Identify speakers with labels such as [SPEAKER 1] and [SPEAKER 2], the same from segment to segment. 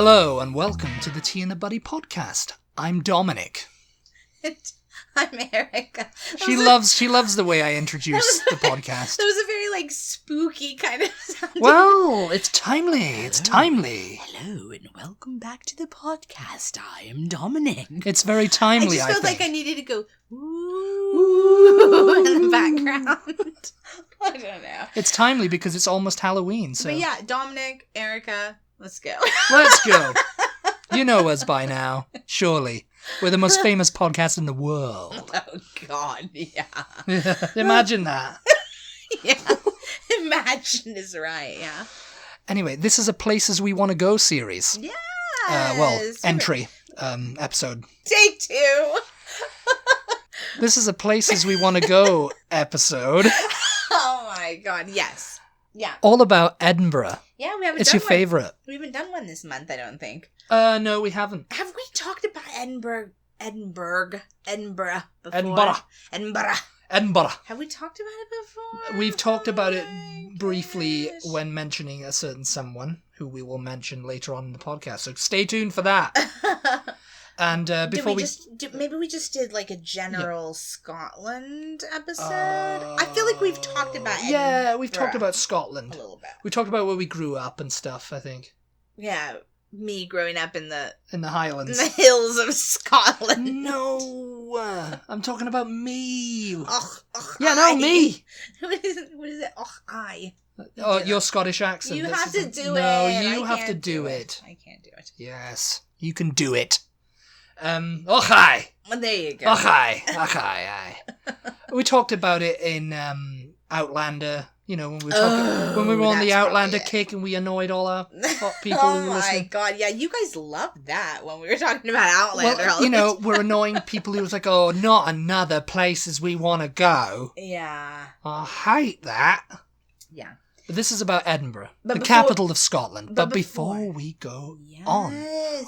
[SPEAKER 1] Hello and welcome to the Tea and the Butty podcast. I'm Dominic.
[SPEAKER 2] I'm Erica.
[SPEAKER 1] She loves the way I introduce the podcast.
[SPEAKER 2] That was a very spooky kind of sound.
[SPEAKER 1] Well, it's timely. It's timely.
[SPEAKER 2] Hello and welcome back to the podcast. I am Dominic.
[SPEAKER 1] It's very timely.
[SPEAKER 2] I just felt like I needed to go ooh in the background. I don't know.
[SPEAKER 1] It's timely because it's almost Halloween. So.
[SPEAKER 2] But yeah, Dominic, Erica, let's go.
[SPEAKER 1] Let's go. You know us by now, surely. We're the most famous podcast in the world.
[SPEAKER 2] Oh, God, yeah.
[SPEAKER 1] Imagine that.
[SPEAKER 2] Yeah. Imagine is right, yeah.
[SPEAKER 1] Anyway, this is a Places We Want to Go series.
[SPEAKER 2] Yes.
[SPEAKER 1] Entry, episode.
[SPEAKER 2] Take 2.
[SPEAKER 1] This is a Places We Want to Go episode.
[SPEAKER 2] Oh, my God, yes. Yeah.
[SPEAKER 1] All about Edinburgh.
[SPEAKER 2] Yeah, we haven't
[SPEAKER 1] It's
[SPEAKER 2] done
[SPEAKER 1] your
[SPEAKER 2] one.
[SPEAKER 1] favourite.
[SPEAKER 2] We haven't done one this month, I don't think.
[SPEAKER 1] No, we haven't.
[SPEAKER 2] Have we talked about Edinburgh before?
[SPEAKER 1] Edinburgh.
[SPEAKER 2] Have we talked about it before?
[SPEAKER 1] We've talked about it briefly
[SPEAKER 2] gosh.
[SPEAKER 1] when mentioning a certain someone who we will mention later on in the podcast. So stay tuned for that. And before
[SPEAKER 2] maybe we just did a general Scotland episode. I feel like we've talked about Edinburgh.
[SPEAKER 1] Yeah, we've talked about Scotland.
[SPEAKER 2] A little bit.
[SPEAKER 1] We talked about where we grew up and stuff, I think.
[SPEAKER 2] Yeah, me growing up in the
[SPEAKER 1] Highlands.
[SPEAKER 2] in the hills of Scotland.
[SPEAKER 1] No, I'm talking about me.
[SPEAKER 2] Me.
[SPEAKER 1] Me.
[SPEAKER 2] What is it? I.
[SPEAKER 1] Oh, your Scottish accent.
[SPEAKER 2] You have to do it.
[SPEAKER 1] No, you
[SPEAKER 2] I
[SPEAKER 1] have to
[SPEAKER 2] can't
[SPEAKER 1] do it.
[SPEAKER 2] I can't do it.
[SPEAKER 1] Yes, you can do it. Hi.
[SPEAKER 2] Well, there you go.
[SPEAKER 1] Hi. We talked about it in Outlander. You know, when we were on the Outlander kick and we annoyed all our hot people who were listening.
[SPEAKER 2] Oh my God, yeah, you guys loved that when we were talking about Outlander.
[SPEAKER 1] Well, we're annoying people who was like, oh, not another places we want to go.
[SPEAKER 2] Yeah.
[SPEAKER 1] I hate that.
[SPEAKER 2] Yeah.
[SPEAKER 1] But this is about Edinburgh, the capital of Scotland. But before we go on,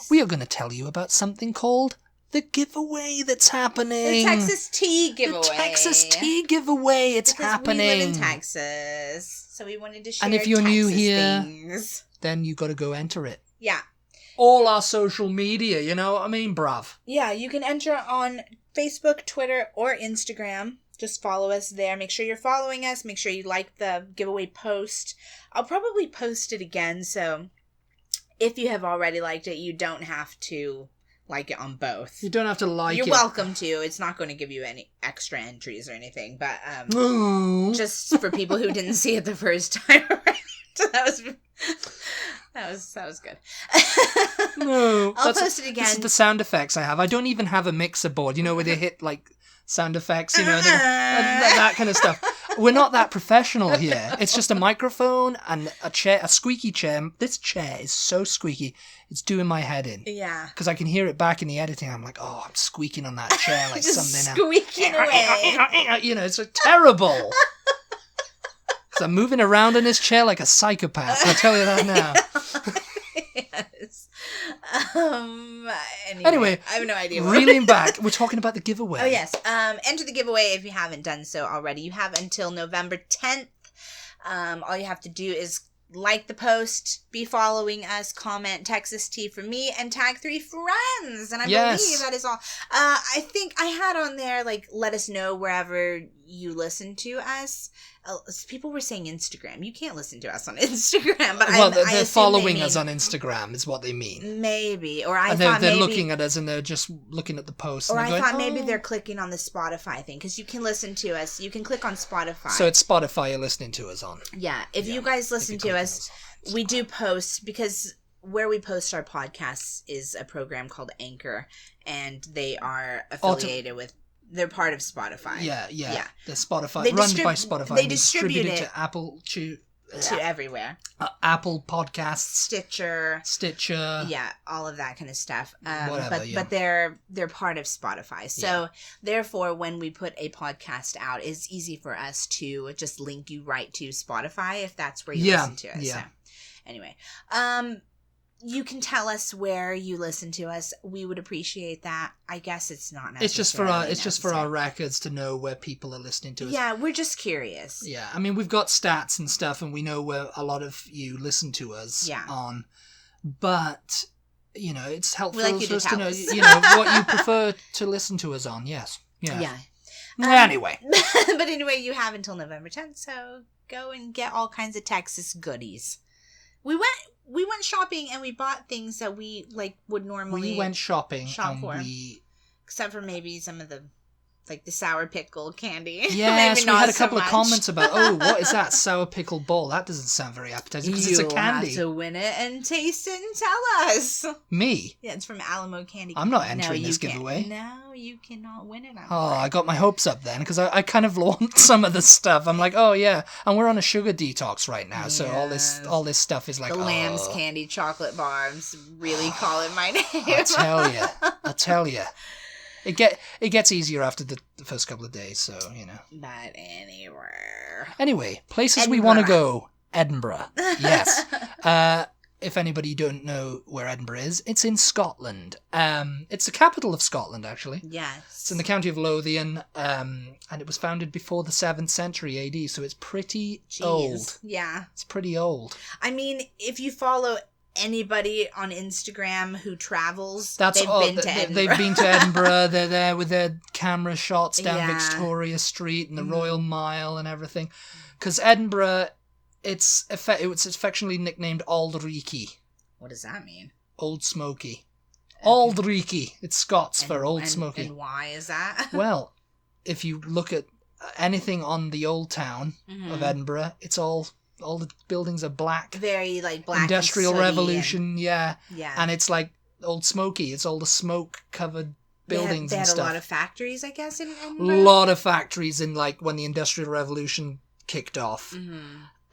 [SPEAKER 1] we are going to tell you about something called the giveaway that's happening.
[SPEAKER 2] The Texas tea giveaway.
[SPEAKER 1] The Texas tea giveaway. It's happening.
[SPEAKER 2] We live in Texas, so we wanted to share
[SPEAKER 1] And if you're
[SPEAKER 2] Texas
[SPEAKER 1] new here,
[SPEAKER 2] things.
[SPEAKER 1] then you got to go enter it.
[SPEAKER 2] Yeah.
[SPEAKER 1] All our social media, you know what I mean, bruv?
[SPEAKER 2] Yeah, you can enter on Facebook, Twitter, or Instagram. Just follow us there. Make sure you're following us. Make sure you like the giveaway post. I'll probably post it again, so if you have already liked it, you don't have to like it on both.
[SPEAKER 1] You don't have to like
[SPEAKER 2] You're
[SPEAKER 1] it.
[SPEAKER 2] welcome to. It's not going to give you any extra entries or anything, but just for people who didn't see it the first time around. That was good.
[SPEAKER 1] No,
[SPEAKER 2] I'll post it again.
[SPEAKER 1] This is the sound effects I have. I don't even have a mixer board, you know, where they hit sound effects, you know, that kind of stuff. We're not that professional here. It's just a microphone and a chair, a squeaky chair. This chair is so squeaky, it's doing my head in.
[SPEAKER 2] Yeah.
[SPEAKER 1] Because I can hear it back in the editing. I'm like, oh, I'm squeaking on that chair like
[SPEAKER 2] just
[SPEAKER 1] something.
[SPEAKER 2] Squeaking away.
[SPEAKER 1] You know, it's terrible. So I'm moving around in this chair like a psychopath. I'll tell you that now.
[SPEAKER 2] Yes.
[SPEAKER 1] Anyway,
[SPEAKER 2] I have no idea.
[SPEAKER 1] Reeling back, we're talking about the giveaway.
[SPEAKER 2] Oh, yes. Enter the giveaway if you haven't done so already. You have until November 10th. All you have to do is like the post, be following us, comment Texas Tea for me, and tag 3 friends. And I believe that is all. I think I had on there, let us know wherever you listen to us. People were saying Instagram. You can't listen to us on Instagram, but
[SPEAKER 1] they're following us on Instagram is what they mean.
[SPEAKER 2] Maybe, or
[SPEAKER 1] they're looking at us and they're just looking at the post.
[SPEAKER 2] Or
[SPEAKER 1] and
[SPEAKER 2] I thought maybe they're clicking on the Spotify thing because you can listen to us. You can click on Spotify.
[SPEAKER 1] So it's Spotify you're listening to us on.
[SPEAKER 2] Yeah, if you guys listen to us, we do post because where we post our podcasts is a program called Anchor, and they are affiliated with. They're part of Spotify.
[SPEAKER 1] Yeah. The Spotify, run by Spotify.
[SPEAKER 2] They distribute it
[SPEAKER 1] to Apple, to
[SPEAKER 2] everywhere.
[SPEAKER 1] Apple Podcasts,
[SPEAKER 2] Stitcher. Yeah, all of that kind of stuff.
[SPEAKER 1] Whatever,
[SPEAKER 2] but they're part of Spotify. So therefore, when we put a podcast out, it's easy for us to just link you right to Spotify if that's where you listen to us. Yeah. So, anyway, you can tell us where you listen to us. We would appreciate that. I guess it's not necessary.
[SPEAKER 1] It's just for our records to know where people are listening to us.
[SPEAKER 2] Yeah, we're just curious.
[SPEAKER 1] Yeah, I mean, we've got stats and stuff, and we know where a lot of you listen to us on. But it's helpful
[SPEAKER 2] We like you
[SPEAKER 1] for
[SPEAKER 2] to
[SPEAKER 1] us to
[SPEAKER 2] tell
[SPEAKER 1] know,
[SPEAKER 2] us.
[SPEAKER 1] what you prefer to listen to us on. Yes. Yeah.
[SPEAKER 2] Yeah.
[SPEAKER 1] Anyway.
[SPEAKER 2] But anyway, you have until November 10th, so go and get all kinds of Texas goodies. We went shopping and we bought things that we would normally
[SPEAKER 1] We went shopping
[SPEAKER 2] shop
[SPEAKER 1] and
[SPEAKER 2] for.
[SPEAKER 1] we...
[SPEAKER 2] Except for maybe some of the the sour pickle candy.
[SPEAKER 1] Yes,
[SPEAKER 2] Maybe
[SPEAKER 1] we had a
[SPEAKER 2] not
[SPEAKER 1] couple
[SPEAKER 2] so
[SPEAKER 1] of
[SPEAKER 2] much.
[SPEAKER 1] comments about, what is that? Sour pickle ball. That doesn't sound very appetizing because it's a candy.
[SPEAKER 2] You have to win it and taste it and tell us.
[SPEAKER 1] Me?
[SPEAKER 2] Yeah, it's from Alamo Candy.
[SPEAKER 1] I'm not entering
[SPEAKER 2] No,
[SPEAKER 1] this
[SPEAKER 2] you can't.
[SPEAKER 1] giveaway.
[SPEAKER 2] No, you cannot win it.
[SPEAKER 1] I got my hopes up then because I kind of want some of the stuff. I'm like, oh yeah, and we're on a sugar detox right now, so all this stuff is like
[SPEAKER 2] the Lamb's Candy chocolate bar. I'm really calling my name.
[SPEAKER 1] I tell you. It gets easier after the first couple of days, so,
[SPEAKER 2] But anywhere.
[SPEAKER 1] Anyway, places we want to go. Edinburgh. Yes. If anybody don't know where Edinburgh is, it's in Scotland. It's the capital of Scotland, actually.
[SPEAKER 2] Yes.
[SPEAKER 1] It's in the county of Lothian, and it was founded before the 7th century AD, so it's pretty old.
[SPEAKER 2] Yeah.
[SPEAKER 1] It's pretty old.
[SPEAKER 2] I mean, if you follow anybody on Instagram who travels,
[SPEAKER 1] They've been to Edinburgh. They're there with their camera shots down Victoria Street and the Royal Mile and everything. Because Edinburgh, it's affectionately nicknamed Auld Reekie.
[SPEAKER 2] What does that mean?
[SPEAKER 1] Old Smoky. Okay. Auld Reekie. It's Scots for Old Smoky.
[SPEAKER 2] And why is that?
[SPEAKER 1] Well, if you look at anything on the old town of Edinburgh, it's all the buildings are black.
[SPEAKER 2] Very black.
[SPEAKER 1] Industrial Revolution, yeah.
[SPEAKER 2] Yeah.
[SPEAKER 1] And it's like Old Smoky. It's all the smoke-covered buildings
[SPEAKER 2] they had
[SPEAKER 1] and stuff.
[SPEAKER 2] a lot of factories, I guess, in Edinburgh.
[SPEAKER 1] A lot of factories in when the Industrial Revolution kicked off.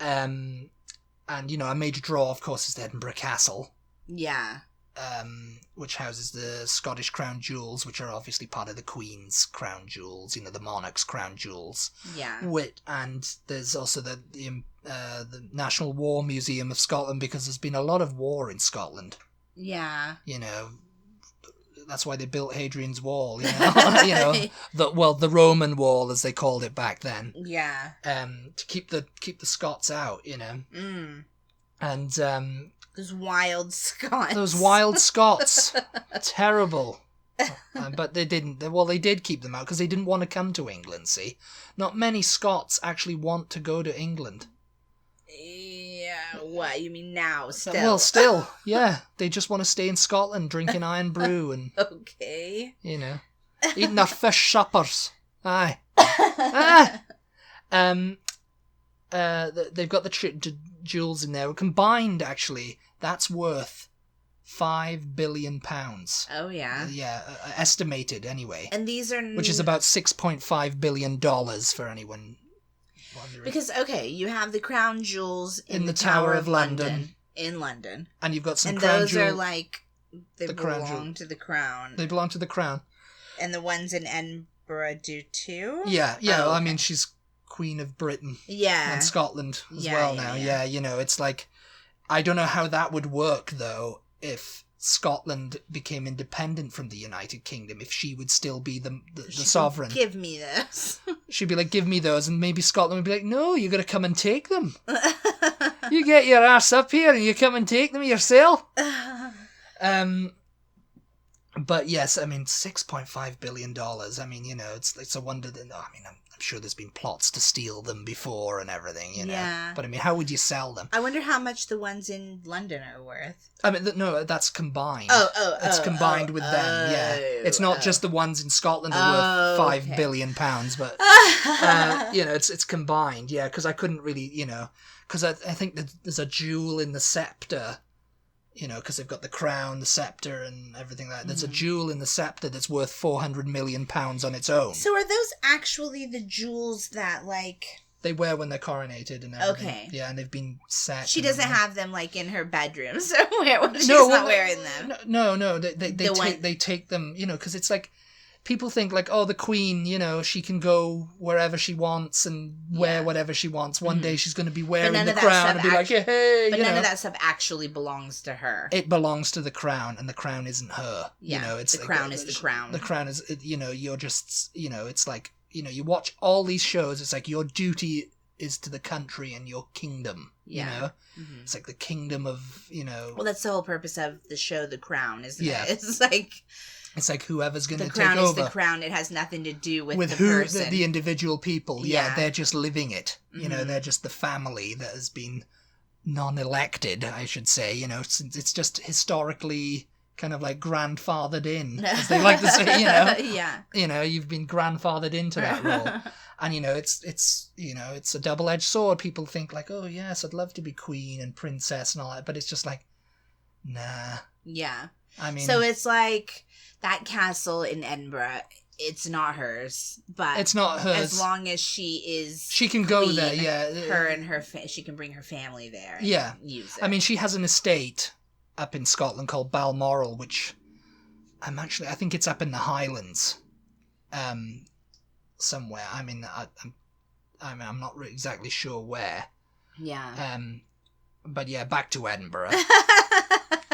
[SPEAKER 1] And a major draw, of course, is the Edinburgh Castle. Yeah. Which houses the Scottish crown jewels, which are obviously part of the Queen's crown jewels, the monarch's crown jewels. Yeah. And there's also the National War Museum of Scotland, because there's been a lot of war in Scotland. Yeah. That's why they built Hadrian's Wall, the Roman Wall, as they called it back then. Yeah. To keep the Scots out, And
[SPEAKER 2] those wild
[SPEAKER 1] Scots. Terrible. But they didn't. They did keep them out because they didn't want to come to England, see? Not many Scots actually want to go to England.
[SPEAKER 2] Yeah, what? You mean now, still?
[SPEAKER 1] Well, still, yeah. They just want to stay in Scotland, drinking iron brew and...
[SPEAKER 2] Okay.
[SPEAKER 1] Eating their fish suppers. Aye. They've got the jewels in there. Combined, actually, that's worth £5 billion.
[SPEAKER 2] Oh, yeah?
[SPEAKER 1] Yeah, estimated, anyway.
[SPEAKER 2] And these are...
[SPEAKER 1] Which is about $6.5 billion for anyone wondering.
[SPEAKER 2] Because, okay, you have the crown jewels in
[SPEAKER 1] the Tower of London.
[SPEAKER 2] In London.
[SPEAKER 1] And you've got some
[SPEAKER 2] crown
[SPEAKER 1] jewels.
[SPEAKER 2] And those are they belong to the crown.
[SPEAKER 1] They belong to the crown.
[SPEAKER 2] And the ones in Edinburgh do too?
[SPEAKER 1] Yeah. Oh, I mean, she's Queen of Britain. Yeah. And Scotland as well now. Yeah, it's I don't know how that would work, though, if Scotland became independent from the United Kingdom, if she would still be the sovereign.
[SPEAKER 2] Give me this.
[SPEAKER 1] She'd be like, give me those, and maybe Scotland would be like, no, you got to come and take them. You get your ass up here and you come and take them yourself. But yes, I mean, $6.5 billion. I mean, it's a wonder that, I'm sure there's been plots to steal them before and everything, Yeah. But I mean, how would you sell them?
[SPEAKER 2] I wonder how much the ones in London are worth.
[SPEAKER 1] I mean, no, that's combined. It's combined with them, yeah. It's not just the ones in Scotland are worth £5 billion, but, it's combined, yeah, because I couldn't really, because I think that there's a jewel in the scepter, because they've got the crown, the scepter, and everything like that. There's a jewel in the scepter that's worth £400 million on its own.
[SPEAKER 2] So are those actually the jewels that,
[SPEAKER 1] they wear when they're coronated and everything.
[SPEAKER 2] Okay.
[SPEAKER 1] Yeah, and they've been set.
[SPEAKER 2] She doesn't have them, in her bedroom somewhere when she's not wearing them.
[SPEAKER 1] No, they take them, because it's people think the Queen, she can go wherever she wants and wear whatever she wants. One day she's going to be wearing the crown and be hey.
[SPEAKER 2] But none of that stuff actually belongs to her.
[SPEAKER 1] It belongs to the crown, and the crown isn't her.
[SPEAKER 2] Yeah,
[SPEAKER 1] it's
[SPEAKER 2] the crown is the crown.
[SPEAKER 1] The crown is, you're just, it's you watch all these shows. It's your duty is to the country and your kingdom. you know? It's like the kingdom of, you know...
[SPEAKER 2] Well, that's the whole purpose of the show, The Crown, isn't
[SPEAKER 1] Yeah.
[SPEAKER 2] it? It's like...
[SPEAKER 1] It's like whoever's going to take
[SPEAKER 2] over. The crown is the crown. It has nothing to do with the person.
[SPEAKER 1] The individual people. Yeah,
[SPEAKER 2] Yeah.
[SPEAKER 1] they're just living it. You know, they're just the family that has been non-elected, I should say. You know, it's just historically kind of like grandfathered in, as they like to say, you know.
[SPEAKER 2] Yeah.
[SPEAKER 1] You know, you've been grandfathered into that role. And, you know, it's you know, it's a double-edged sword. People think like, oh, yes, I'd love to be queen and princess and all that. But it's just like, nah.
[SPEAKER 2] Yeah.
[SPEAKER 1] I mean...
[SPEAKER 2] So it's like that castle in Edinburgh, it's not hers. But
[SPEAKER 1] it's not hers.
[SPEAKER 2] as long as she is
[SPEAKER 1] She can go
[SPEAKER 2] queen,
[SPEAKER 1] there, yeah.
[SPEAKER 2] Her and she can bring her family there and
[SPEAKER 1] Yeah.
[SPEAKER 2] use it.
[SPEAKER 1] I mean, she has an estate up in Scotland called Balmoral, which I think it's up in the Highlands, somewhere. I mean, I'm not exactly sure where.
[SPEAKER 2] Yeah.
[SPEAKER 1] But yeah, back to Edinburgh.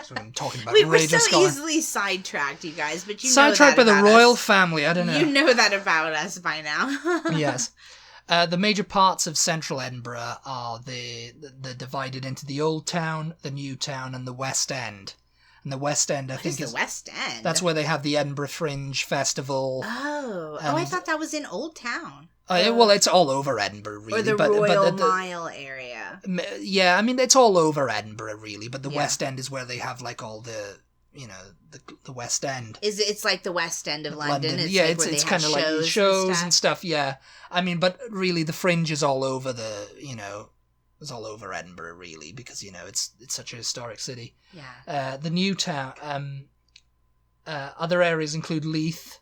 [SPEAKER 1] So I'm talking about
[SPEAKER 2] we were
[SPEAKER 1] Radio
[SPEAKER 2] so
[SPEAKER 1] Scotland.
[SPEAKER 2] easily sidetracked, you guys, but you
[SPEAKER 1] Sidetracked
[SPEAKER 2] know
[SPEAKER 1] by
[SPEAKER 2] that
[SPEAKER 1] the
[SPEAKER 2] about
[SPEAKER 1] royal
[SPEAKER 2] us.
[SPEAKER 1] family. I don't know.
[SPEAKER 2] You know that about us by now.
[SPEAKER 1] Yes. The major parts of central Edinburgh are the divided into the Old Town, the New Town, and the West End. And the West End, I think,
[SPEAKER 2] is the West End.
[SPEAKER 1] That's where they have the Edinburgh Fringe Festival.
[SPEAKER 2] Oh, I thought that was in Old Town.
[SPEAKER 1] Well, it's all over Edinburgh, really.
[SPEAKER 2] Or the Royal Mile area.
[SPEAKER 1] Yeah, I mean, it's all over Edinburgh, really. But the
[SPEAKER 2] Yeah.
[SPEAKER 1] West End is where they have like all the, you know, the West End.
[SPEAKER 2] It's like the West End of London. It's
[SPEAKER 1] yeah,
[SPEAKER 2] like where
[SPEAKER 1] it's
[SPEAKER 2] they
[SPEAKER 1] kind of
[SPEAKER 2] have
[SPEAKER 1] like shows and stuff. Yeah, I mean, but really, the Fringe is all over it's all over Edinburgh, really, because you know it's such a historic city.
[SPEAKER 2] Yeah.
[SPEAKER 1] The New Town. Other areas include Leith,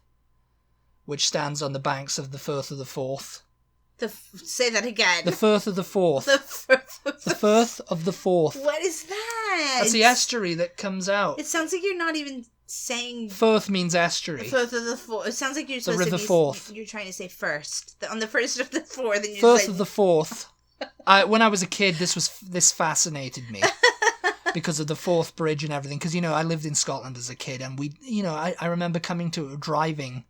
[SPEAKER 1] which stands on the banks of the Firth of the Forth.
[SPEAKER 2] Say that again.
[SPEAKER 1] The Firth of the Forth.
[SPEAKER 2] The
[SPEAKER 1] Firth of the Forth.
[SPEAKER 2] What is that?
[SPEAKER 1] That's the estuary that comes out.
[SPEAKER 2] It sounds like you're not even saying...
[SPEAKER 1] Firth means estuary.
[SPEAKER 2] Firth of the Forth. It sounds like you're supposed
[SPEAKER 1] River
[SPEAKER 2] to be...
[SPEAKER 1] Forth.
[SPEAKER 2] You're trying to say first. On the first of the fourth. And you're
[SPEAKER 1] Firth of the Forth. When I was a kid, this fascinated me. Because of the Forth Bridge and everything. Because, you know, I lived in Scotland as a kid. And I remember coming to driving...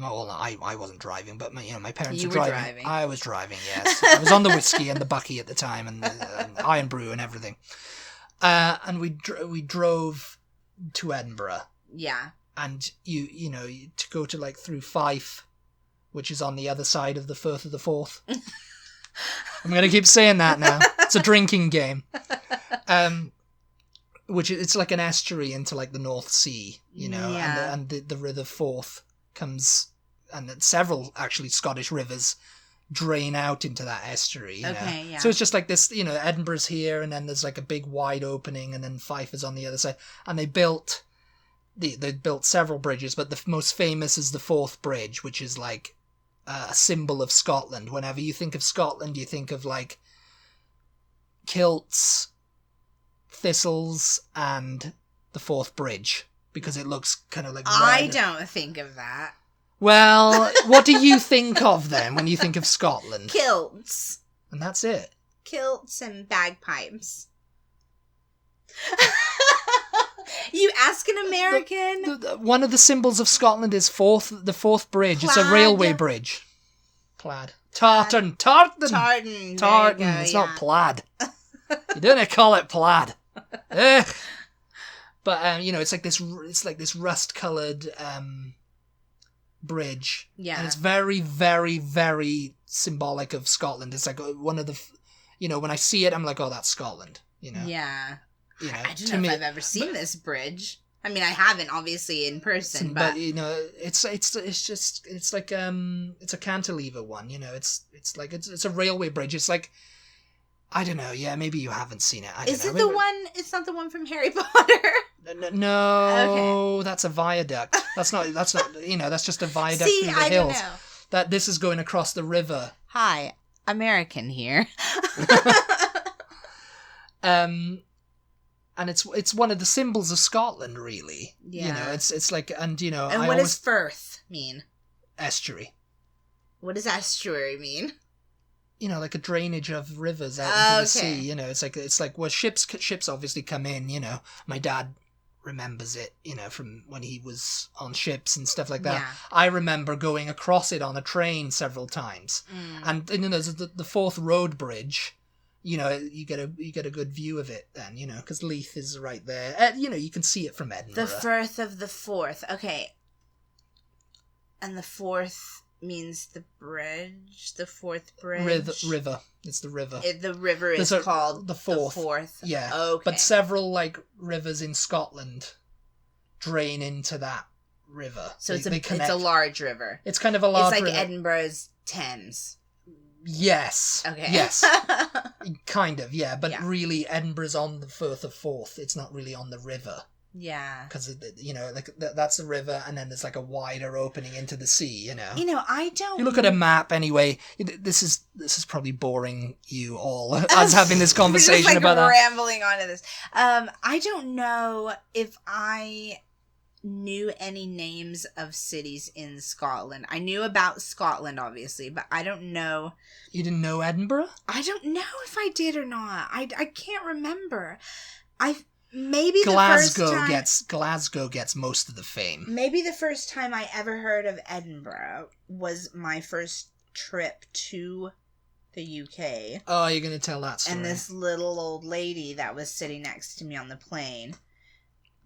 [SPEAKER 1] I wasn't driving, but my parents were driving. I was driving, yes. I was on the whiskey and the Bucky at the time, and Iron Brew and everything. And we drove to Edinburgh.
[SPEAKER 2] Yeah.
[SPEAKER 1] And you know to go to like through Fife, which is on the other side of the Firth of the Forth. I'm gonna keep saying that now. It's a drinking game. Which it's like an estuary into like the North Sea, you know,
[SPEAKER 2] Yeah.
[SPEAKER 1] and the River Forth comes, and then several actually Scottish rivers drain out into that estuary. You know?
[SPEAKER 2] Yeah.
[SPEAKER 1] So it's just like this, you know, Edinburgh's here, and then there's like a big wide opening, and then Fife is on the other side. And they built several bridges, but the most famous is the Forth Bridge, which is like a symbol of Scotland. Whenever you think of Scotland, you think of like kilts, thistles, and the Forth Bridge. Because it looks kind of like red.
[SPEAKER 2] I don't think of that.
[SPEAKER 1] Well, what do you think of then when you think of Scotland?
[SPEAKER 2] Kilts.
[SPEAKER 1] And that's it.
[SPEAKER 2] Kilts and bagpipes. You ask an American?
[SPEAKER 1] One of the symbols of Scotland is the Forth Bridge.
[SPEAKER 2] Plaid.
[SPEAKER 1] It's a railway bridge. Plaid. Tartan. Tartan.
[SPEAKER 2] Tartan.
[SPEAKER 1] It's not plaid. You don't call it plaid. Ugh. But you know, it's like this rust-colored bridge.
[SPEAKER 2] Yeah.
[SPEAKER 1] And it's very, very, very symbolic of Scotland. It's like one of the, you know, when I see it, I'm like, oh, that's Scotland. You know.
[SPEAKER 2] Yeah.
[SPEAKER 1] You know,
[SPEAKER 2] I don't know if I've ever seen this bridge. I mean, I haven't, obviously, in person, but
[SPEAKER 1] you know, it's like it's a cantilever one. You know, it's a railway bridge. It's like, I don't know. Yeah, maybe you haven't seen it.
[SPEAKER 2] Is it the one? It's not the one from Harry Potter.
[SPEAKER 1] No, okay. That's a viaduct. That's not. You know, that's just a viaduct through the hills.
[SPEAKER 2] Don't know.
[SPEAKER 1] That this is going across the river.
[SPEAKER 2] Hi, American here.
[SPEAKER 1] And it's one of the symbols of Scotland, really.
[SPEAKER 2] Yeah.
[SPEAKER 1] You know, it's like, and you know,
[SPEAKER 2] And what does Firth mean?
[SPEAKER 1] Estuary.
[SPEAKER 2] What does estuary mean?
[SPEAKER 1] You know, like a drainage of rivers out into the sea.
[SPEAKER 2] Okay.
[SPEAKER 1] You know, it's like well, ships obviously come in. You know, my dad remembers it. You know, from when he was on ships and stuff like that.
[SPEAKER 2] Yeah.
[SPEAKER 1] I remember going across it on a train several times. And you know, there's the Forth Road Bridge, you know, you get a good view of it then, you know, because Leith is right there. You know, you can see it from Edinburgh.
[SPEAKER 2] The Firth of the Forth. Okay. And the Forth means the bridge, the Forth Bridge.
[SPEAKER 1] River. It's the river.
[SPEAKER 2] The river is called
[SPEAKER 1] the Forth.
[SPEAKER 2] The Forth.
[SPEAKER 1] Yeah.
[SPEAKER 2] Okay.
[SPEAKER 1] But several like rivers in Scotland drain into that river.
[SPEAKER 2] So it's a large river.
[SPEAKER 1] It's kind of a large
[SPEAKER 2] river. It's
[SPEAKER 1] river.
[SPEAKER 2] like Edinburgh's Thames.
[SPEAKER 1] Yes.
[SPEAKER 2] Okay.
[SPEAKER 1] Yes. Kind of, yeah. But really, Edinburgh's on the Firth of Forth. It's not really on the river.
[SPEAKER 2] Yeah.
[SPEAKER 1] Because, you know, like that's the river, and then there's like a wider opening into the sea, you know.
[SPEAKER 2] You know, I don't...
[SPEAKER 1] You look at a map anyway. This is probably boring you all, us having this conversation
[SPEAKER 2] just,
[SPEAKER 1] about that.
[SPEAKER 2] Rambling onto this. I don't know if I knew any names of cities in Scotland. I knew about Scotland, obviously, but I don't know...
[SPEAKER 1] You didn't know Edinburgh?
[SPEAKER 2] I don't know if I did or not. I can't remember. Maybe
[SPEAKER 1] Glasgow gets most of the fame.
[SPEAKER 2] Maybe the first time I ever heard of Edinburgh was my first trip to the UK.
[SPEAKER 1] Oh, you're going to tell that story.
[SPEAKER 2] And this little old lady that was sitting next to me on the plane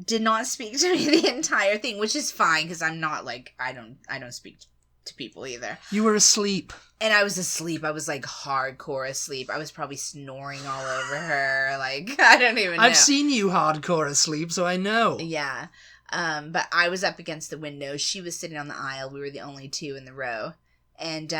[SPEAKER 2] did not speak to me the entire thing, which is fine because I'm not like I don't speak to people either.
[SPEAKER 1] You were asleep.
[SPEAKER 2] And I was asleep. I was like hardcore asleep. I was probably snoring all over her. Like, I don't even know.
[SPEAKER 1] I've seen you hardcore asleep, so I know.
[SPEAKER 2] Yeah. But I was up against the window. She was sitting on the aisle. We were the only two in the row. And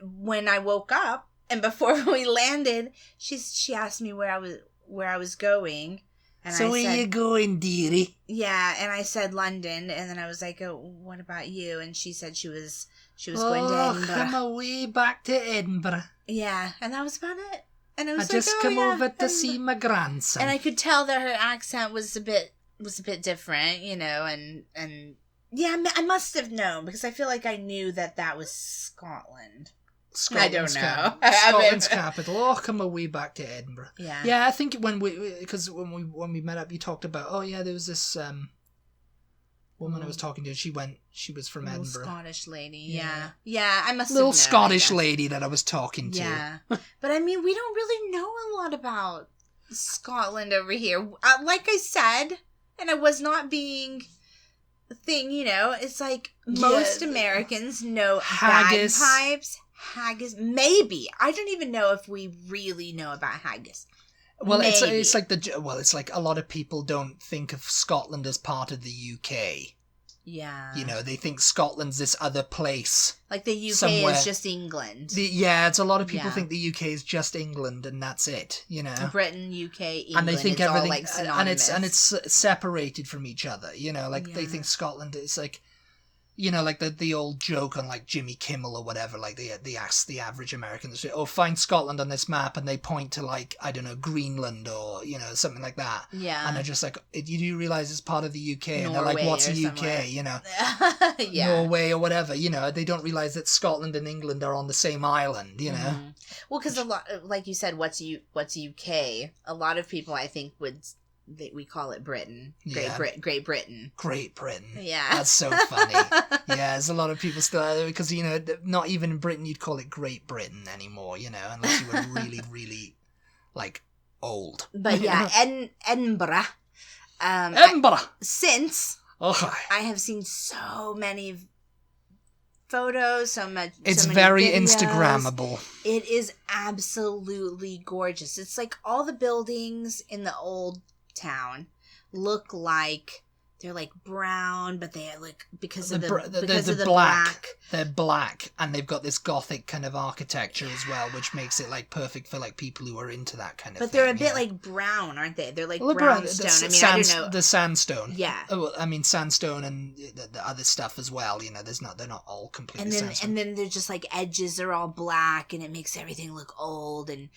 [SPEAKER 2] when I woke up and before we landed, she asked me where I was going. And
[SPEAKER 1] so where you going, dearie?
[SPEAKER 2] Yeah, and I said London, and then I was like, "Oh, what about you?" And she said she was going to Edinburgh.
[SPEAKER 1] Come away back to Edinburgh.
[SPEAKER 2] Yeah, and that was about it. And I was
[SPEAKER 1] just come over to see my grandson.
[SPEAKER 2] And I could tell that her accent was a bit different, you know, and yeah, I must have known because I feel like I knew that was Scotland.
[SPEAKER 1] Scotland's
[SPEAKER 2] I don't know.
[SPEAKER 1] Scotland's capital. Oh, come away back to Edinburgh.
[SPEAKER 2] Yeah.
[SPEAKER 1] Yeah, I think when we met up, you talked about, oh yeah, there was this woman I was talking to. She was from Edinburgh.
[SPEAKER 2] Scottish lady. Yeah. Yeah, I must have
[SPEAKER 1] little
[SPEAKER 2] known,
[SPEAKER 1] Scottish lady that I was talking to.
[SPEAKER 2] Yeah. But I mean, we don't really know a lot about Scotland over here. Like I said, and I was not being a thing, you know, it's like most Americans know
[SPEAKER 1] haggis.
[SPEAKER 2] Bagpipes. Haggis, maybe. I don't even know if we really know about haggis.
[SPEAKER 1] Well, it's like a lot of people don't think of Scotland as part of the UK.
[SPEAKER 2] Yeah.
[SPEAKER 1] You know, they think Scotland's this other place.
[SPEAKER 2] Like the UK
[SPEAKER 1] somewhere.
[SPEAKER 2] is just England.
[SPEAKER 1] It's a lot of people think the UK is just England and that's it, you know.
[SPEAKER 2] Britain, UK, England,
[SPEAKER 1] and they think everything,
[SPEAKER 2] all like synonymous.
[SPEAKER 1] and it's separated from each other, you know, like they think Scotland is like, you know, like the old joke on like Jimmy Kimmel or whatever, like they ask the average American, they say, oh, find Scotland on this map, and they point to like, I don't know, Greenland or, you know, something like that.
[SPEAKER 2] Yeah.
[SPEAKER 1] And they're just like, you do realise it's part of the UK? And
[SPEAKER 2] Norway,
[SPEAKER 1] they're like, what's the
[SPEAKER 2] somewhere.
[SPEAKER 1] UK, you know?
[SPEAKER 2] Yeah.
[SPEAKER 1] Norway or whatever, you know, they don't realise that Scotland and England are on the same island, you know?
[SPEAKER 2] Mm-hmm. Well, because a lot, like you said, what's UK? A lot of people, I think, we call it Britain. Great Britain.
[SPEAKER 1] Great Britain.
[SPEAKER 2] Yeah.
[SPEAKER 1] That's so funny. Yeah, there's a lot of people still, because, you know, not even in Britain you'd call it Great Britain anymore, you know, unless you were really, really, like, old.
[SPEAKER 2] But yeah, Edinburgh.
[SPEAKER 1] Edinburgh!
[SPEAKER 2] I have seen so many photos, so many
[SPEAKER 1] very
[SPEAKER 2] videos.
[SPEAKER 1] Instagrammable.
[SPEAKER 2] It is absolutely gorgeous. It's like all the buildings in the old town look like they're like brown, but they are like because of the black. They're black, and they've got this gothic kind of architecture as well, which makes it like perfect for like people who are into that kind of thing. But they're a bit like brown, aren't they? They're like brownstone. I don't know. The sandstone. Yeah. Oh, I mean sandstone and the other stuff as well. You know, they're not all completely sandstone. And then they're just like edges are all black, and it makes everything look old and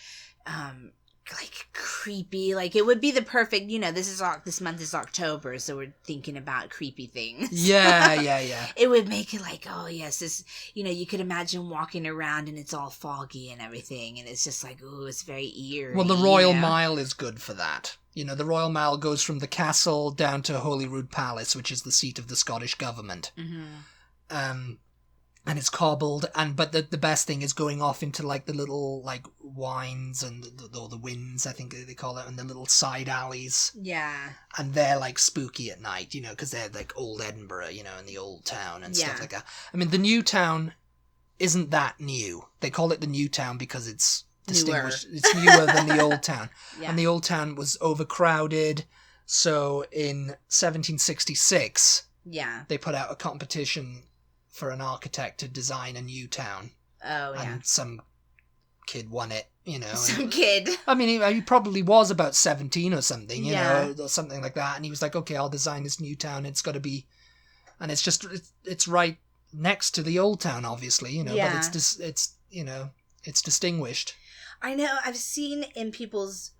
[SPEAKER 2] like creepy. Like it would be the perfect, you know, this month is October, so we're thinking about creepy things. Yeah. It would make it like, oh yes, this, you know, you could imagine walking around and it's all foggy and everything, and it's just like, ooh, it's very eerie. Well, the Royal Mile is good for that. You know, the Royal Mile goes from the castle down to Holyrood Palace, which is the seat of the Scottish government. Mm-hmm.
[SPEAKER 1] And it's cobbled, but the best thing is going off into like the little like wines and the winds, I think they call it, and the little side alleys.
[SPEAKER 2] Yeah.
[SPEAKER 1] And they're like spooky at night, you know, because they're like old Edinburgh, you know, in the old town and stuff like that. I mean, the new town isn't that new. They call it the new town because it's distinguished. Newer. It's newer than the old town. Yeah. And the old town was overcrowded. So in 1766, they put out a competition for an architect to design a new town.
[SPEAKER 2] Oh, yeah.
[SPEAKER 1] And some kid won it, you know.
[SPEAKER 2] Some kid.
[SPEAKER 1] I mean, he probably was about 17 or something, you know, or something like that. And he was like, okay, I'll design this new town. It's got to be... And it's just... It's right next to the old town, obviously, you know. Yeah. But it's you know, it's distinguished.
[SPEAKER 2] I know. I've seen in people's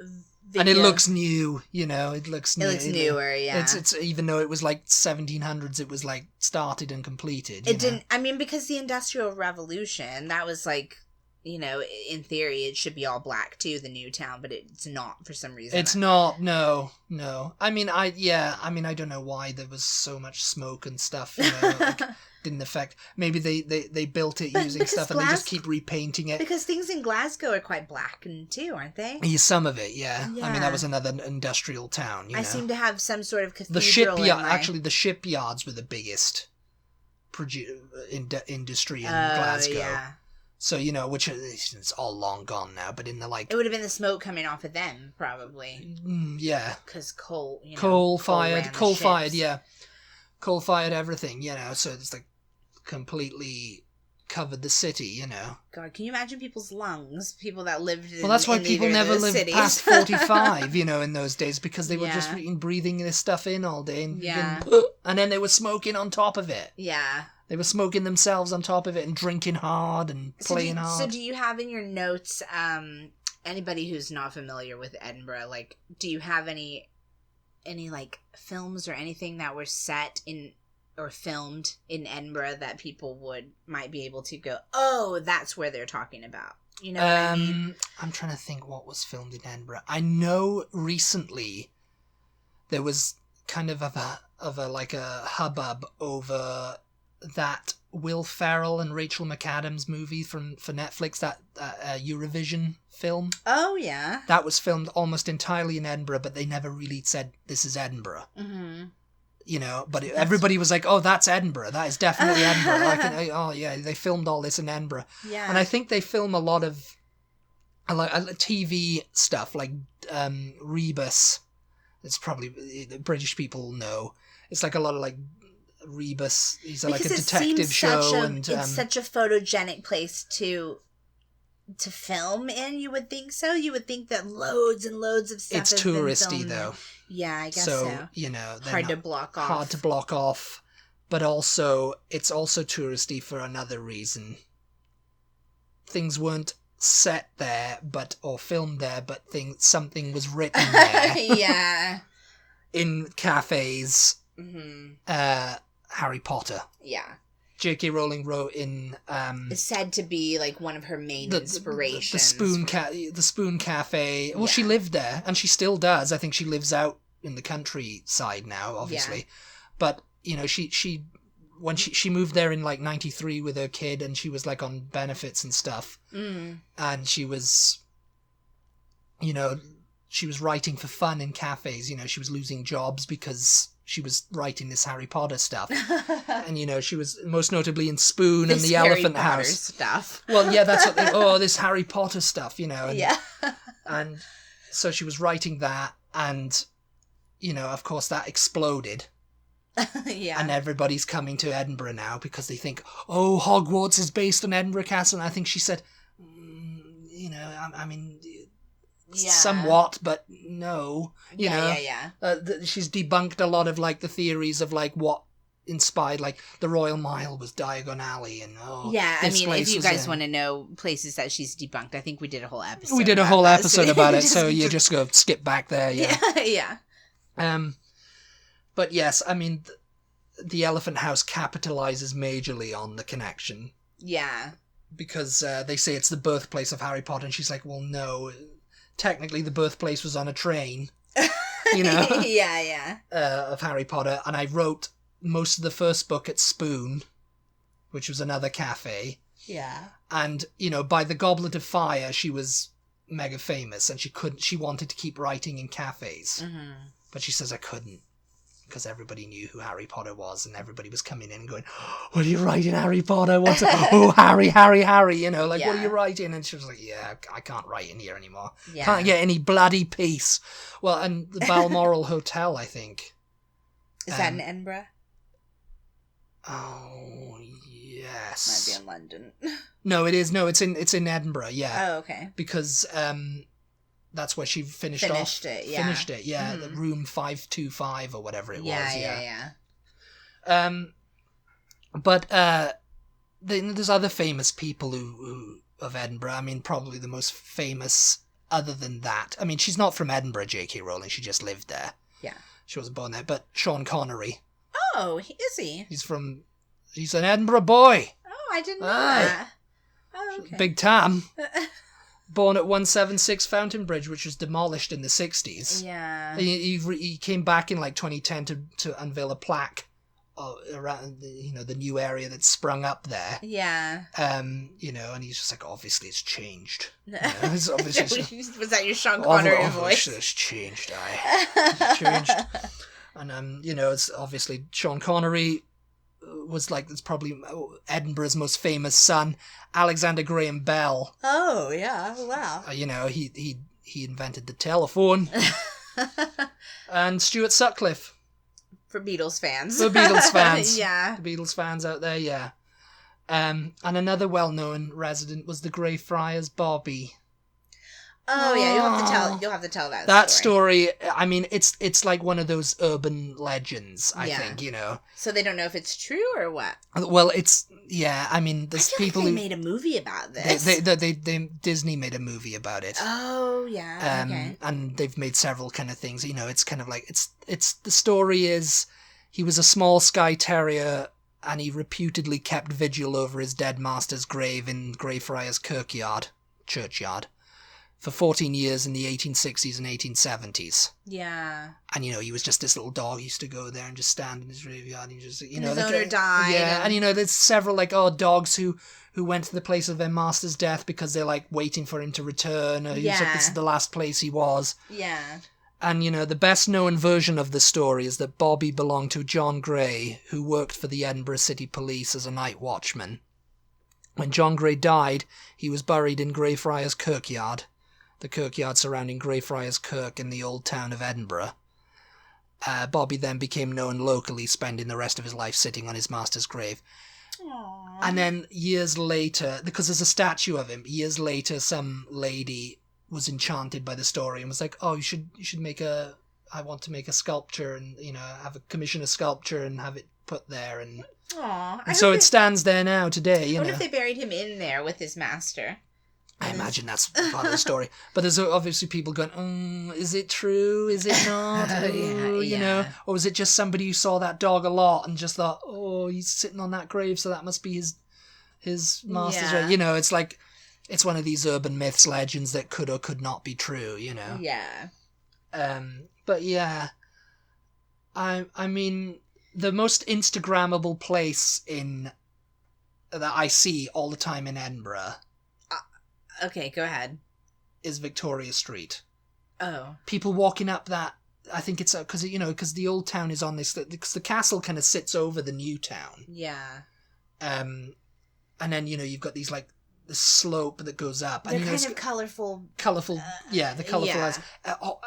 [SPEAKER 2] videos.
[SPEAKER 1] And it looks new, you know. It looks new.
[SPEAKER 2] It looks newer, yeah.
[SPEAKER 1] It's even though it was like 1700s, it was like started and completed.
[SPEAKER 2] It didn't. I mean, because the Industrial Revolution, that was like, you know, in theory, it should be all black too, the new town, but it's not for some reason.
[SPEAKER 1] It's not. No. I mean, I don't know why there was so much smoke and stuff. You know, like, didn't affect. Maybe they built it using stuff and they just keep repainting it.
[SPEAKER 2] Because things in Glasgow are quite blackened too, aren't they?
[SPEAKER 1] Yeah, some of it, yeah. I mean, that was another industrial town. You know?
[SPEAKER 2] I seem to have some sort of cathedral.
[SPEAKER 1] Actually, the shipyards were the biggest industry in Glasgow. Yeah. So, you know, which it's all long gone now, but in the like...
[SPEAKER 2] It would have been the smoke coming off of them, probably.
[SPEAKER 1] Yeah.
[SPEAKER 2] Because coal, you know...
[SPEAKER 1] Coal-fired, yeah. Coal-fired everything, you know, so it's like completely covered the city, you know.
[SPEAKER 2] God, can you imagine people's lungs? People that lived in...
[SPEAKER 1] Well, that's why people never lived past 45, you know, in those days, because they were just breathing this stuff in all day. And and then they were smoking on top of it.
[SPEAKER 2] Yeah.
[SPEAKER 1] They were smoking themselves on top of it and drinking hard and playing hard.
[SPEAKER 2] So do you have in your notes, anybody who's not familiar with Edinburgh, like, do you have any like films or anything that were set in or filmed in Edinburgh that people might be able to go, oh, that's where they're talking about? You know what I mean?
[SPEAKER 1] I'm trying to think what was filmed in Edinburgh. I know recently there was kind of a hubbub over that Will Ferrell and Rachel McAdams movie for Netflix, that Eurovision film.
[SPEAKER 2] Oh, yeah.
[SPEAKER 1] That was filmed almost entirely in Edinburgh, but they never really said, this is Edinburgh. Mm-hmm. You know, but everybody was like, oh, that's Edinburgh. That is definitely Edinburgh. Oh, yeah, they filmed all this in Edinburgh. Yeah. And I think they film a lot of TV stuff, like Rebus. It's probably, British people know. It's like a lot of like Rebus. He's like a detective show, and
[SPEAKER 2] it's such a photogenic place to film in. You would think so. You would think that loads and loads of stuff. It's touristy though. Yeah, I guess so.
[SPEAKER 1] You know,
[SPEAKER 2] hard to block
[SPEAKER 1] off. But also, it's also touristy for another reason. Things weren't set there, or filmed there, but something was written there.
[SPEAKER 2] Yeah.
[SPEAKER 1] In cafes. Mm-hmm. Harry Potter.
[SPEAKER 2] Yeah.
[SPEAKER 1] J.K. Rowling wrote in...
[SPEAKER 2] it's said to be like one of her main inspirations.
[SPEAKER 1] The Spoon Cafe. Well, she lived there, and she still does. I think she lives out in the countryside now, obviously. Yeah. But, you know, when she moved there in like 93 with her kid, and she was like on benefits and stuff. Mm. And she was, you know, she was writing for fun in cafes. You know, she was losing jobs because she was writing this Harry Potter stuff. And, you know, she was most notably in Spoon and the Elephant House.
[SPEAKER 2] Stuff.
[SPEAKER 1] Well, yeah, that's what this Harry Potter stuff, you know. And, yeah. And so she was writing that, and, you know, of course that exploded.
[SPEAKER 2] Yeah.
[SPEAKER 1] And everybody's coming to Edinburgh now because they think, oh, Hogwarts is based on Edinburgh Castle. And I think she said, you know, I mean... Yeah. Somewhat, but no. You know, she's debunked a lot of like the theories of like what inspired, like the Royal Mile was Diagon Alley, and
[SPEAKER 2] I mean, if you guys want to know places that she's debunked, I think we did a whole episode.
[SPEAKER 1] We did a whole episode about it, so you just go skip back there. Yeah. But yes, I mean, the Elephant House capitalizes majorly on the connection.
[SPEAKER 2] Yeah.
[SPEAKER 1] Because they say it's the birthplace of Harry Potter, and she's like, well, no. Technically, the birthplace was on a train, you know?
[SPEAKER 2] Yeah.
[SPEAKER 1] Of Harry Potter. And I wrote most of the first book at Spoon. which was another cafe.
[SPEAKER 2] Yeah.
[SPEAKER 1] And, by the Goblet of Fire, she was mega famous, and she wanted to keep writing in cafes.
[SPEAKER 2] Mm-hmm.
[SPEAKER 1] But she says, I couldn't, because everybody knew who Harry Potter was, and everybody was coming in and going, what are you writing, Harry Potter? Oh, Harry, what are you writing? And she was like, yeah, I can't write in here anymore.
[SPEAKER 2] Yeah.
[SPEAKER 1] Can't get any bloody peace. Well, and the Balmoral Hotel, I think.
[SPEAKER 2] Is that in Edinburgh?
[SPEAKER 1] Oh, yes.
[SPEAKER 2] Might be in London.
[SPEAKER 1] No, it is. No, it's in Edinburgh, yeah.
[SPEAKER 2] Oh, okay.
[SPEAKER 1] Because that's where she finished it, yeah. Finished it, yeah. Mm-hmm. The room 525 or whatever it was.
[SPEAKER 2] Yeah.
[SPEAKER 1] But there's other famous people who of Edinburgh. I mean, probably the most famous other than that. I mean, she's not from Edinburgh, J.K. Rowling. She just lived there.
[SPEAKER 2] Yeah.
[SPEAKER 1] She wasn't born there. But Sean Connery.
[SPEAKER 2] Oh, is he?
[SPEAKER 1] He's an Edinburgh boy.
[SPEAKER 2] Oh, I didn't know that. Oh, okay.
[SPEAKER 1] Big Tam. Born at 176 Fountain Bridge, which was demolished in the 60s.
[SPEAKER 2] Yeah.
[SPEAKER 1] He came back in 2010 to unveil a plaque around the new area that's sprung up there.
[SPEAKER 2] Yeah.
[SPEAKER 1] And he's just like, obviously it's changed. It's obviously
[SPEAKER 2] was that your Sean Connery voice?
[SPEAKER 1] It's changed, It's changed. And it's obviously Sean Connery was it's probably Edinburgh's most famous son, Alexander Graham Bell.
[SPEAKER 2] Oh yeah, wow.
[SPEAKER 1] He invented the telephone. And Stuart Sutcliffe.
[SPEAKER 2] For Beatles fans.
[SPEAKER 1] Yeah. The Beatles fans out there, yeah. And another well-known resident was the Greyfriars Bobby.
[SPEAKER 2] Oh yeah, you'll have to tell
[SPEAKER 1] that story. I mean, it's like one of those urban legends, I think,
[SPEAKER 2] So they don't know if it's true or what?
[SPEAKER 1] Well, I mean, there's people
[SPEAKER 2] who made a movie about this.
[SPEAKER 1] They Disney made a movie about it.
[SPEAKER 2] Oh, yeah, okay.
[SPEAKER 1] And they've made several kind of things, it's kind of like, it's the story is, he was a small Skye Terrier, and he reputedly kept vigil over his dead master's grave in Greyfriars churchyard. For 14 years in the 1860s and 1870s.
[SPEAKER 2] Yeah.
[SPEAKER 1] And, he was just this little dog. He used to go there and just stand in his graveyard. And just,
[SPEAKER 2] his owner died.
[SPEAKER 1] Yeah, and, there's several, dogs who went to the place of their master's death because they're, waiting for him to return. Or this is the last place he was.
[SPEAKER 2] Yeah.
[SPEAKER 1] And, the best-known version of the story is that Bobby belonged to John Gray, who worked for the Edinburgh City Police as a night watchman. When John Gray died, he was buried in Greyfriars Kirkyard, the kirkyard surrounding Greyfriars Kirk in the old town of Edinburgh. Bobby then became known locally, spending the rest of his life sitting on his master's grave.
[SPEAKER 2] Aww.
[SPEAKER 1] And then years later, because there's a statue of him, years later some lady was enchanted by the story and was like, oh, you should I want to make a sculpture and, commission a sculpture and have it put there. And so it stands there now today,
[SPEAKER 2] I wonder if they buried him in there with his master.
[SPEAKER 1] I imagine that's part of the story. But there's obviously people going, is it true? Is it not? Or is it just somebody who saw that dog a lot and just thought, oh, he's sitting on that grave, so that must be his master's grave. It's like, it's one of these urban myths, legends that could or could not be true,
[SPEAKER 2] Yeah.
[SPEAKER 1] But yeah, I mean, the most Instagrammable place that I see all the time in Edinburgh.
[SPEAKER 2] Okay, go ahead.
[SPEAKER 1] Is Victoria Street.
[SPEAKER 2] Oh.
[SPEAKER 1] People walking up that, I think it's because the old town is on this, because the castle kind of sits over the new town.
[SPEAKER 2] Yeah.
[SPEAKER 1] And then, you've got these, the slope that goes up.
[SPEAKER 2] They're kind of colourful.
[SPEAKER 1] Colourful, the colourful eyes.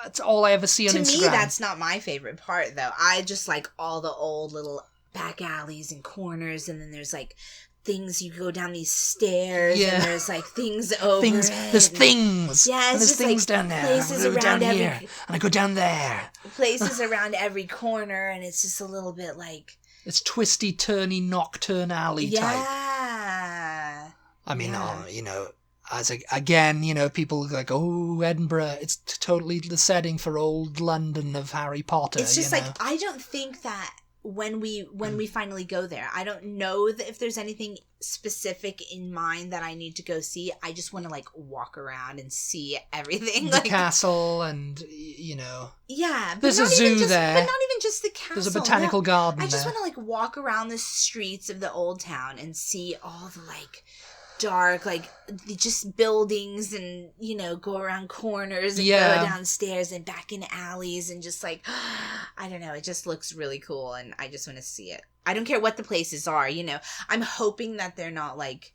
[SPEAKER 1] It's all I ever see on Instagram.
[SPEAKER 2] To me, that's not my favourite part, though. I just like all the old little back alleys and corners, and then there's, things, you go down these stairs, and there's things over
[SPEAKER 1] There's things.
[SPEAKER 2] Yeah, it's
[SPEAKER 1] there's
[SPEAKER 2] just
[SPEAKER 1] things down there.
[SPEAKER 2] Places
[SPEAKER 1] I go
[SPEAKER 2] around
[SPEAKER 1] down here, and I go down there.
[SPEAKER 2] Places around every corner, and it's just a little bit
[SPEAKER 1] it's twisty, turny, nocturne alley type.
[SPEAKER 2] Yeah.
[SPEAKER 1] I mean, again, people are like, oh, Edinburgh, it's totally the setting for old London of Harry Potter.
[SPEAKER 2] It's just I don't think that when we finally go there. I don't know if there's anything specific in mind that I need to go see. I just want to like walk around and see everything.
[SPEAKER 1] The
[SPEAKER 2] like
[SPEAKER 1] castle and, you know.
[SPEAKER 2] Yeah.
[SPEAKER 1] There's a zoo there.
[SPEAKER 2] But not even just the castle.
[SPEAKER 1] There's a botanical garden
[SPEAKER 2] I just
[SPEAKER 1] there.
[SPEAKER 2] want to like walk around the streets of the old town and see all the like dark, like just buildings, and you know, go around corners and go downstairs and back in alleys, and just like I don't know, it just looks really cool, and I just want to see it. I don't care what the places are, you know. I'm hoping that there's not like,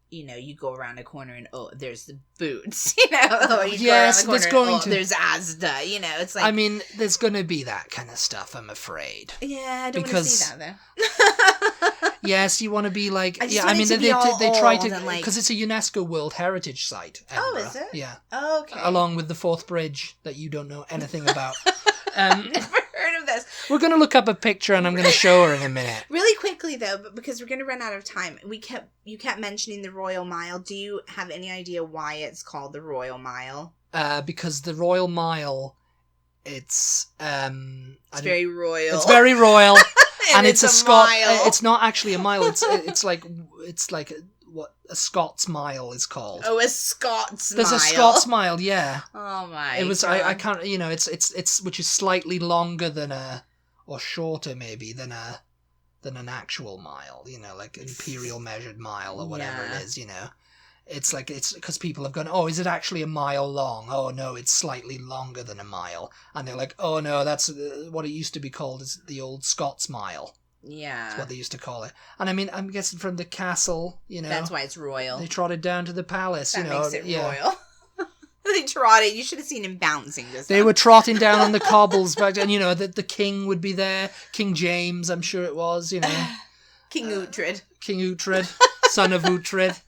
[SPEAKER 2] you know, you go around a corner and there's the Boots, you know. Or you
[SPEAKER 1] yes,
[SPEAKER 2] go around the corner and, there's Asda, you know. It's like,
[SPEAKER 1] I mean, there's gonna be that kind of stuff, I'm afraid.
[SPEAKER 2] Yeah, I don't want to see that though.
[SPEAKER 1] Yes, you want to be like...
[SPEAKER 2] I mean, they
[SPEAKER 1] try to... Because it's a UNESCO World Heritage Site, Edinburgh.
[SPEAKER 2] Oh, is it?
[SPEAKER 1] Yeah.
[SPEAKER 2] Oh, okay.
[SPEAKER 1] Along with the Forth Bridge that you don't know anything about.
[SPEAKER 2] Never heard of this.
[SPEAKER 1] We're going to look up a picture and I'm going to show her in a minute.
[SPEAKER 2] Really quickly, though, but because we're going to run out of time, you kept mentioning the Royal Mile. Do you have any idea why it's called the Royal Mile?
[SPEAKER 1] Because the Royal Mile, it's
[SPEAKER 2] very royal.
[SPEAKER 1] It's very royal. And it's a
[SPEAKER 2] mile.
[SPEAKER 1] It's not actually a mile. It's like what a Scots mile is called.
[SPEAKER 2] Oh, a Scots mile.
[SPEAKER 1] There's a Scots mile, yeah.
[SPEAKER 2] Oh my.
[SPEAKER 1] It was. I can't. You know, it's which is slightly longer than or shorter maybe than an actual mile. You know, like imperial measured mile or whatever it is. You know. It's like, it's because people have gone, oh, is it actually a mile long? Oh, no, it's slightly longer than a mile. And they're like, oh, no, that's what it used to be called, is the old Scots Mile.
[SPEAKER 2] Yeah.
[SPEAKER 1] That's what they used to call it. And I mean, I'm guessing from the castle, you know.
[SPEAKER 2] That's why it's royal.
[SPEAKER 1] They trotted down to the palace,
[SPEAKER 2] that
[SPEAKER 1] you know.
[SPEAKER 2] Makes it royal. They trotted. You should have seen him bouncing this
[SPEAKER 1] They were trotting down on the cobbles back then, you know, the king would be there. King James, I'm sure it was, you know.
[SPEAKER 2] King Uhtred.
[SPEAKER 1] King Uhtred, son of Uhtred.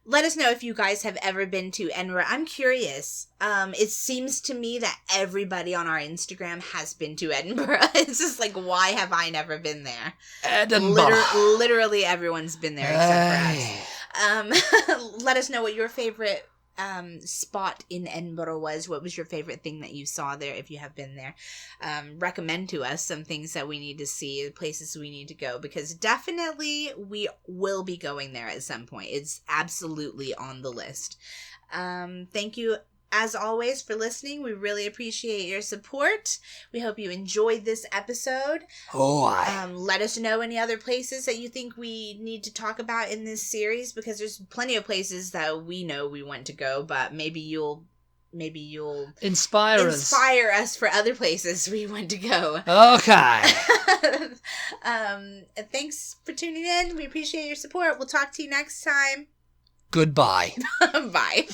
[SPEAKER 2] Let us know if you guys have ever been to Edinburgh. I'm curious. It seems to me that everybody on our Instagram has been to Edinburgh. It's just like, why have I never been there?
[SPEAKER 1] Edinburgh.
[SPEAKER 2] Literally everyone's been there except for us. Let us know what your favorite spot in Edinburgh was. What was your favorite thing that you saw there if you have been there? Recommend to us some things that we need to see, places we need to go, because definitely we will be going there at some point. It's absolutely on the list. Thank you as always for listening. We really appreciate your support. We hope you enjoyed this episode. Let us know any other places that you think we need to talk about in this series, because there's plenty of places that we know we want to go, but maybe you'll inspire us for other places we want to go.
[SPEAKER 1] Okay.
[SPEAKER 2] Thanks for tuning in. We appreciate your support. We'll talk to you next time.
[SPEAKER 1] Goodbye.
[SPEAKER 2] Bye.